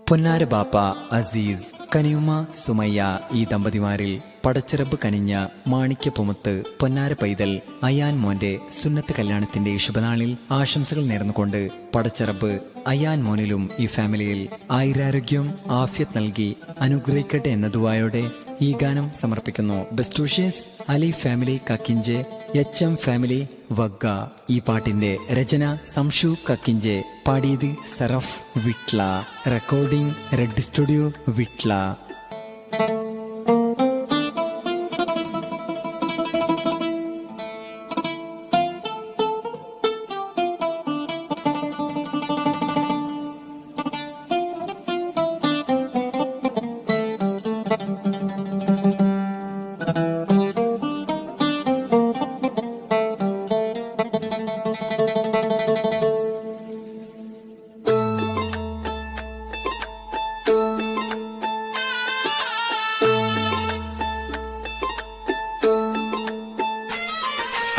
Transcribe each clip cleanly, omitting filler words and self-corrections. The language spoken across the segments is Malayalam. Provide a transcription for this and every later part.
പൊന്നാര ബാപ്പ അസീസ്, കനിയുമ്മ സുമയ്യ ഈ ദമ്പതിമാരിൽ പടച്ചിറപ്പ് കനിഞ്ഞ മാണിക്യപ്പുമത്ത് പൊന്നാര പൈതൽ അയാൻ മോന്റെ സുന്നത്ത് കല്യാണത്തിന്റെ ശുഭനാളിൽ ആശംസകൾ നേർന്നുകൊണ്ട് പടച്ചിറപ്പ് അയാൻ മോനിലും ഈ ഫാമിലിയിൽ ആയുരാരോഗ്യം ആഫിയത്ത് നൽകി അനുഗ്രഹിക്കട്ടെ എന്ന ദുആയോടെ ഈ ഗാനം സമർപ്പിക്കുന്നു. Best wishes Ali family Kakkinje, H M family Vagga. ഈ പാട്ടിന്റെ രചന സംഷു കക്കിഞ്ചെ, പാടിയത് Saraf Vitla, recording red studio Vitla.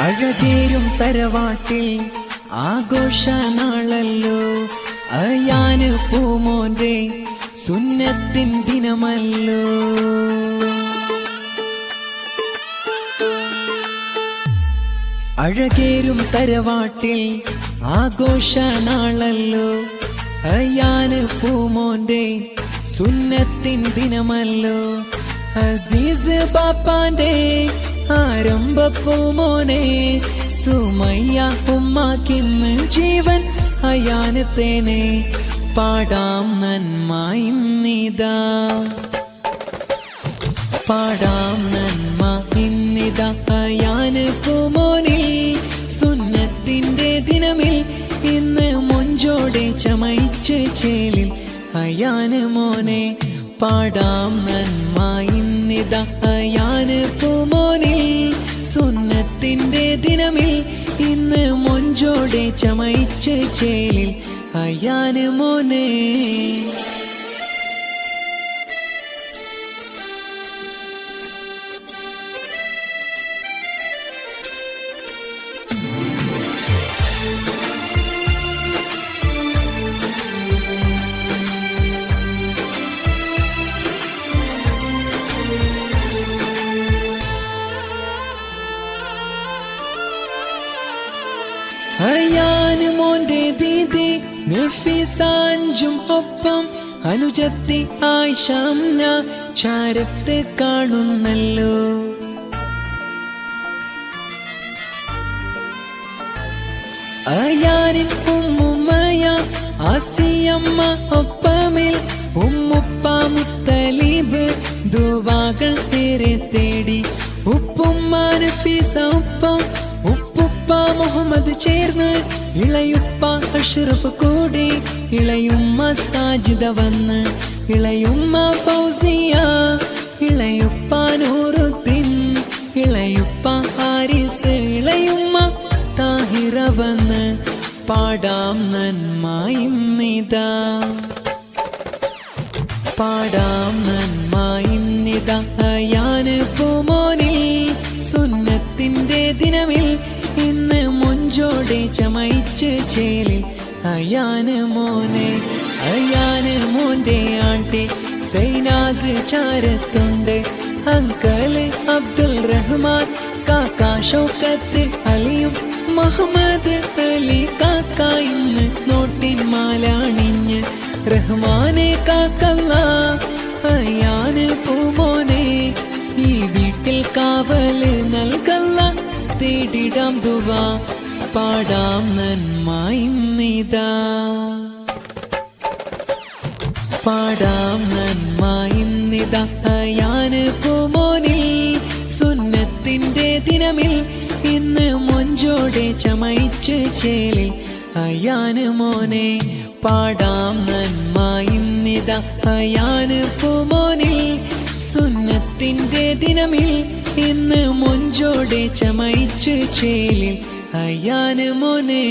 അഴകേരും തറവാട്ടിൽ ആഘോഷനാളല്ലോ, അയാന് പൂമോന്റെ സുന്നത്തിൻ ദിനമല്ലോ. അഴകേരും തറവാട്ടിൽ ആഘോഷനാളല്ലോ, അയാന് പൂമോന്റെ സുന്നത്തിൻ ദിനമല്ലോ. അസീസ് ബാപ്പാന്റെ ആരംഭ പൂമോനെ, സുമയ്യ ഉമ്മാക്കിന്ന് ജീവൻ അയാനത്തേനെ. പാടാം നന്മ ഇന്നിതാ, പാടാം നന്മ ഇന്നിതാ അയാന് പൂമോനിൽ സുന്നത്തിന്റെ ദിനമിൽ. ഇന്ന് മൊഞ്ചോടെ ചമയിച്ച് ചേലിൽ അയാന് മോനെ. പാടാം നന്മ ഇന്നിതാ അയാന് പൂമോനിൽ സുന്നത്തിന്റെ ദിനമിൽ. ഇന്ന് മൊഞ്ചോടെ ചമയിച്ച് ചേലിൽ അയാന് മോനെ. അയാന് മോന്റെ ദീദി നഫീസാഞ്ചും ഒപ്പം അനുജത്തി ആയിഷംന ചാരത്ത് കാണുന്നല്ലോ. അയാനിൻ ഉമ്മുമ്മയ ആസിയമ്മ ഒപ്പമിൽ ഉമ്മുപ്പ മുത്തലീബ് ദുവാകൾ തേരെ തേടി. ഉപ്പുമ്മ നഫീസ ഒപ്പം ഉപ്പുപ്പ മുഹമ്മദ് ചേർന്ന് ഇളയുപ്പ അഷ്റഫ് കൂടി. ഇളയുമ്മ സാജിദ വന്ന് ഇളയുമ്മ ഫൗസിയ, ഇളയുപ്പ നൂറുദ്ദീൻ, ഇളയുപ്പ ഹാരിസ്, ഇളയുമ്മ താഹിറ വന്ന്. പാടാം നന്മ ഇന്നിതാ, പാടാം നന്മ ഇന്നിതാ അയാന് പൂമോനിൽ സുന്നത്തിന്റെ ദിനമിൽ. ഇന്ന് മൊഞ്ചോടെ ചമയിച്ച് ചേലിൽ അയാന് മോനെ. അയാന് മോന്റെ ആണ്ടി സൈനാസ് ചാരത്തുണ്ട്. അങ്കല് അബ്ദുൽ റഹ്മാൻ, കാക്ക ഷൗക്കത്ത് അലിയും മുഹമ്മദ് അലി കാക്ക ഇന്ന് നോട്ടിൻ മാലാണിഞ്ഞ്. റഹ്മാനെ കാക്കല്ല അയാന് പൂമോനെ, ഈ വീട്ടിൽ കാവല് നൽകല്ല തേടിടാം ദുവാ. പാടാം നന്മ ഇന്നിതാ, പാടാം നന്മ ഇന്നിതാ അയാന് പൂമോനിൽ സുന്നത്തിന്റെ ദിനമിൽ. ഇന്ന് മൊഞ്ചോടെ ചമയിച്ച് ചേലിൽ അയാന് മോനെ. പാടാം നന്മ ഇന്നിതാ അയാന് പൂമോനിൽ സുന്നത്തിന്റെ ദിനമിൽ. ഇന്ന് മൊഞ്ചോടെ ചമയിച്ച് ചേലിൽ അയാന് മോനെ.